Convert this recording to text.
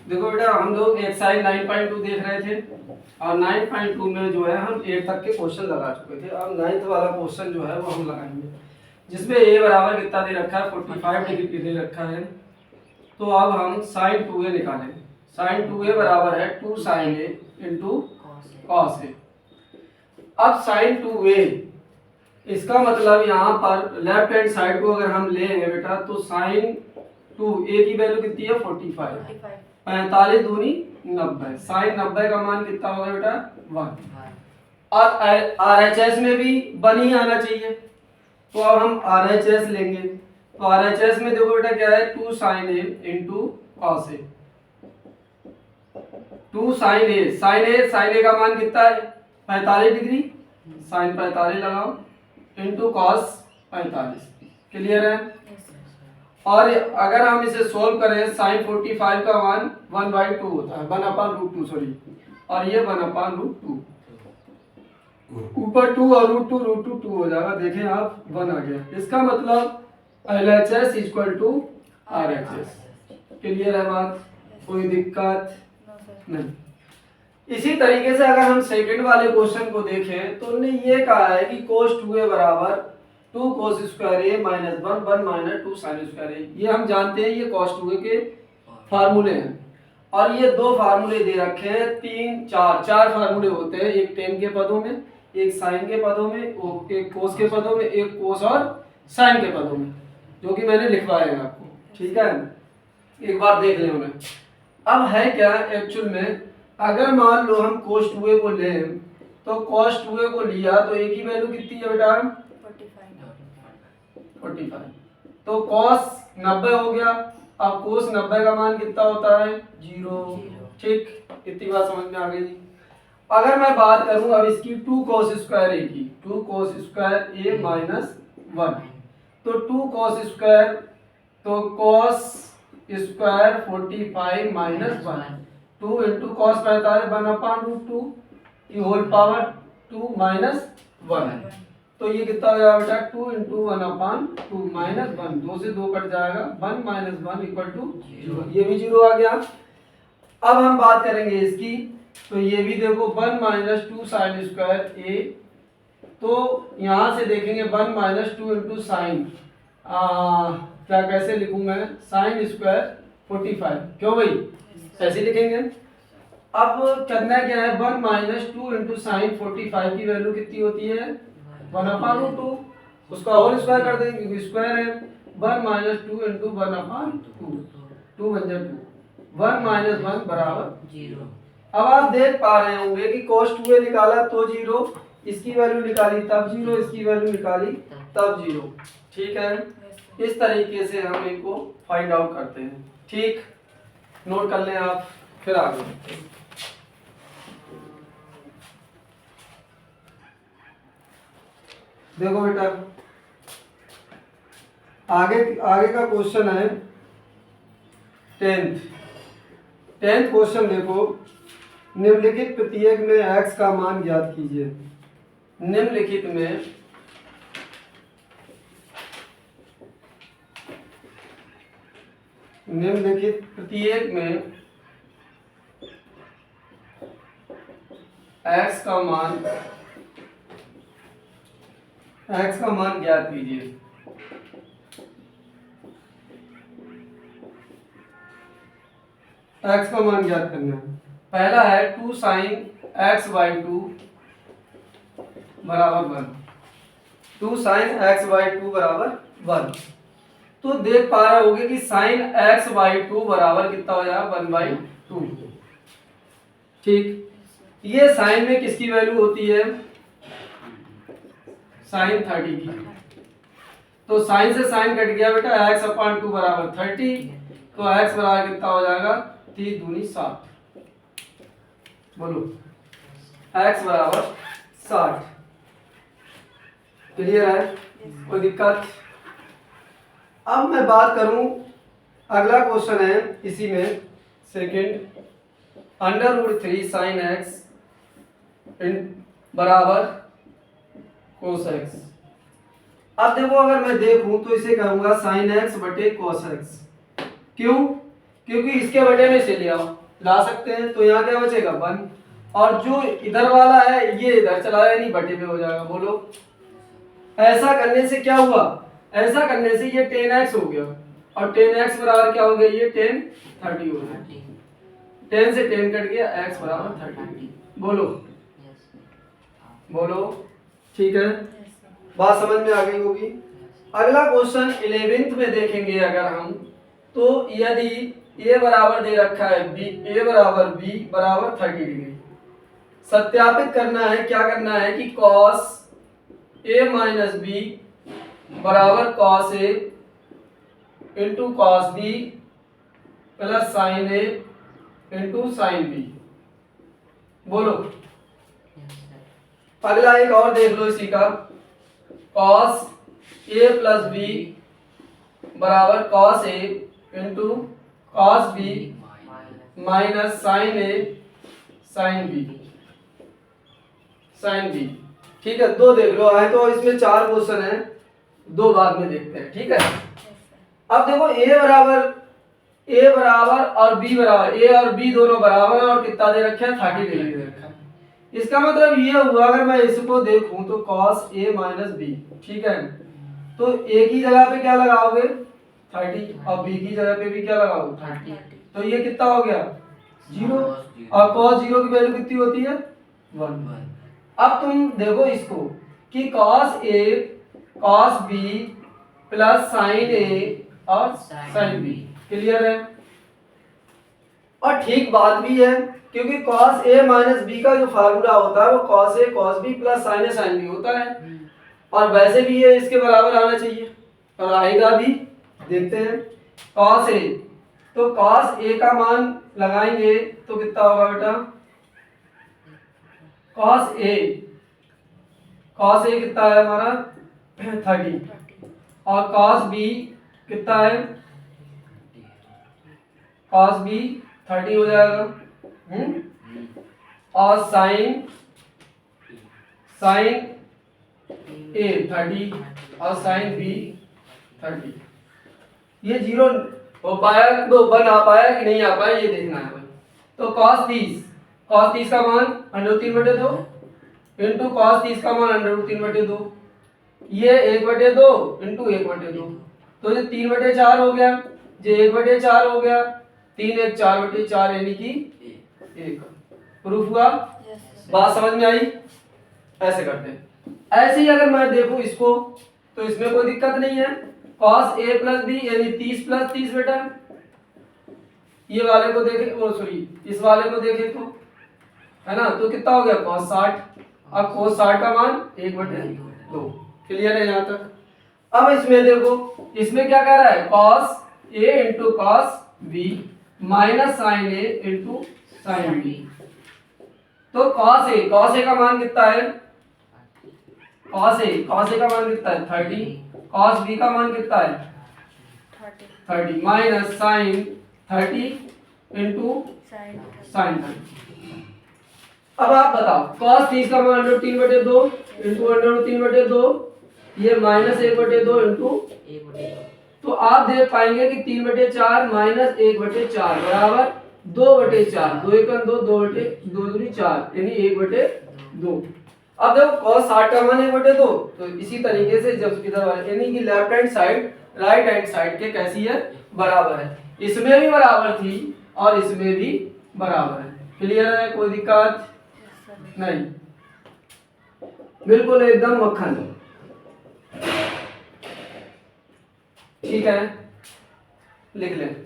देखो बेटा हम लोग एक्सरसाइज 9.2 देख रहे थे और 9.2 में जो है हम 8 तक के क्वेश्चन लगा चुके थे। अब 9th वाला क्वेश्चन जो है वो हम लगाएंगे, जिसमें a बराबर कितना दे रखा है 45 डिग्री दे रखा है। तो अब हम sin 2a निकालेंगे। sin 2a बराबर है 2 sin a into cos a। अब sin 2a इसका मतलब यहाँ पर लेफ्ट हैंड साइड को अगर हम लेंगे बेटा तो sin 2a की वैल्यू कितनी है 45, 45 दूनी 90, sin 90 का मान कितना होगा बेटा 1। और RHS में भी 1 ही आना चाहिए, तो अब हम RHS लेंगे। तो RHS में देखो बेटा क्या है 2 sin a into cos a। 2 sin a का मान कितना है 45 डिग्री, sin 45 लगाओ इंटू cos 45। क्लियर है? और अगर हम इसे सोल्व करें sin 45 का मान 1/2 होता है, 1/√2 सॉरी, और ये 1/√2 ऊपर 2 और √2 2 हो जाएगा। देखें आप 1 आ गया। इसका मतलब LHS equal to RHS। Clear है बात? कोई दिक्कत नहीं। इसी तरीके से अगर हम सेकंड वाले क्वेश्चन को देखें तो उन्होंने ये कहा है कि cos 2a बराबर 2 cos square a minus 1 minus 2 sin square a। ये हम जानते हैं, ये cos 2a के फार्मूले हैं। और ये दो फार्मूले दे रखे हैं, चार फार्मूले होते हैं, एक टेन के पदों में, एक साइन के पदों में, एक कोस के पदों में, एक कोस और साइन के पदों में, जो कि मैंने लिखवाए हैं आपको। ठीक है, एक बार देख लें उन्हें। अब है क्या एक्चुअल में, अगर मान लो हम cos 2a को लें तो cos 2a को लिया तो a की वैल्यू कितनी है बेटा 45। तो cos 90 हो गया। अब cos 90 का मान कितना होता है 0। ठीक, इतनी बात समझ में आ गई। अगर मैं बात करूं अब इसकी 2 cos स्क्वायर a की, 2 cos स्क्वायर a माइनस 1, तो 2 cos स्क्वायर, तो cos square 45 minus 1, 2 into cos 45 1/√2 की होल पावर 2 माइनस 1। तो ये कितना हो जाएगा बेटा 2 इंटू 1/2 माइनस 1, 2 से 2 कट जाएगा, 1 माइनस 1 इक्वल टू 0। ये भी 0 आ गया। अब हम बात करेंगे इसकी, तो ये भी देखो 1 माइनस 2 साइन स्क्वायर a, तो यहाँ से देखेंगे 1 माइनस 2 इंटू साइन, क्या कैसे लिखूंगा साइन स्क्वायर 45, क्यों भाई ऐसे लिखेंगे। अब करना क्या है 1 माइनस 2 इंटू साइन 45 की वैल्यू कितनी होती है 1/2, उसका होल स्क्वायर कर देंगे क्योंकि स्क्वायर है। 1 माइनस 2 इंटू 1/2, 2 बन जाए 2, 1 माइनस 1 बराबर 0। अब आप देख पा रहे होंगे कि cos 2a निकाला तो 0, इसकी वैल्यू निकाली तब 0, इसकी वैल्यू निकाली तब 0। ठीक है, इस तरीके से हम इनको फाइंड आउट करते हैं। ठीक, नोट कर लें आप, फिर आगे। देखो बेटा आगे का क्वेश्चन है 10th क्वेश्चन। देखो, निम्नलिखित प्रत्येक में x का मान ज्ञात कीजिए। निम्नलिखित में प्रत्येक में x का मान ज्ञात कीजिए। x का मान ज्ञात करना है। पहला है 2 sin x/2 बराबर 1, 2 sin x/2 बराबर 1। तो देख पा रहे होगे कि sin x/2 बराबर कितना हो जाएगा 1/2। ठीक, ये साइन में किसकी वैल्यू होती है sin 30 की। तो साइन से साइन कट गया बेटा, x/2 बराबर 30, तो x बराबर कितना हो जाएगा 3 दूनी 7। बोलो x बराबर 60। क्लियर है, कोई दिक्कत? अब मैं बात करूं, अगला क्वेश्चन है इसी में सेकंड, √3 sin x बराबर cos x। अब देखो अगर मैं देखूं तो इसे कहूंगा sin x बटे cos x। क्यों? क्योंकि इसके बटे में से ले आओ, ला सकते हैं। तो यहाँ क्या बचेगा 1, और जो इधर वाला है ये इधर चला जाए, नहीं बटे में हो जाएगा। बोलो ऐसा करने से क्या हुआ, ऐसा करने से ये 10x हो गया, और 10x बराबर क्या हो गया, ये 10 30 हो गया। 10 से 10 कट गया, x बराबर 30। बोलो बोलो ठीक है, बात समझ में आ गई होगी। अगला क्वेश्चन 11th में देखेंगे अगर हम, तो यदि a बराबर दे रखा है a बराबर b बराबर 30 डिग्री, सत्यापित करना है, क्या करना है कि cos a माइनस b बराबर cos a into cos b plus sin a into sin b। बोलो अगला एक और देख लो इसी का, cos a प्लस b बराबर cos a into cos b minus sin a sin b sin b। ठीक है, दो देख लो है, तो इसमें 4 क्वेश्चन है, 2 बाद में देखते हैं। ठीक है, अब देखो a बराबर और b बराबर, a और b दोनों बराबर है, और कितना दे रखा है 30 डिग्री दे रखा है। इसका मतलब ये हुआ, अगर मैं इसको देखूं तो cos a माइनस b, ठीक है, तो a की जगह पे क्या लगाओगे 30, और b की जगह पे भी क्या लगाओगे 30, तो ये कितना हो गया 0, और cos 0 की वैल्यू कितनी होती है 1। अब तुम देखो इसको कि cos a cos b plus sin a और sin b, क्लियर है। और ठीक बात भी है, क्योंकि cos a माइनस b का जो फार्मूला होता है वो cos a cos b plus sin a sin b होता है, और वैसे भी ये इसके बराबर आना चाहिए, और आएगा भी। देखते हैं cos a, तो cos a का मान लगाएंगे तो कितना होगा बेटा, cos a कितना है हमारा 30, और cos b कितना है, cos b 30 हो जाएगा, और sin a 30 और sin b 30। ये 0 हो पाया, तो बन आ पाया कि नहीं आ पाया ये देखना है भाई। तो cos 30 का मान √3/2 इंटू cos 30 का मान √3/2, ये 1/2 इंटू 1/2, तो ये 3/4 हो गया, ये 1/4 हो गया, 3 1 4/4 यानी कि 1। प्रूफ हुआ, बात समझ में आई। ऐसे करते हैं। ऐसे ही अगर मैं देखूं इसको, तो इसमें कोई दिक्कत नहीं है, cos a प्लस b यानी 30 प्लस 30 बेटा, ये वाले को देखें, वो सॉरी इस वाले को देखें तो है ना, तो कितना हो गया cos 60, अब cos 60 का मान 1/2। क्लियर है यहाँ तक। अब इसमें देखो, इसमें क्या कह रहा है cos a into cos b minus sin a into sin b। तो cos a का मान कितना है, cos a का मान कितना है 30, cos b का मान कितना है 30 माइनस sin 30 इंटू sin 30। अब आप बताओ cos 30 का मान √3/2 इंटू √3/2, ये माइनस 1/2 इंटू, तो आप देख पाएंगे कि 3/4 माइनस 1/4 बराबर 2/4, 2 1 2, 2 2 4 यानी 1/2। अब देखो cos 60 का मान 1/2, तो इसी तरीके से जब इधर वाले यानी कि left hand side right hand side के कैसी है, बराबर है। इसमें भी बराबर थी और इसमें भी बराबर है। क्लियर है, कोई दिक्कत नहीं, बिल्कुल एकदम मक्खन। ठीक है, लिख लें।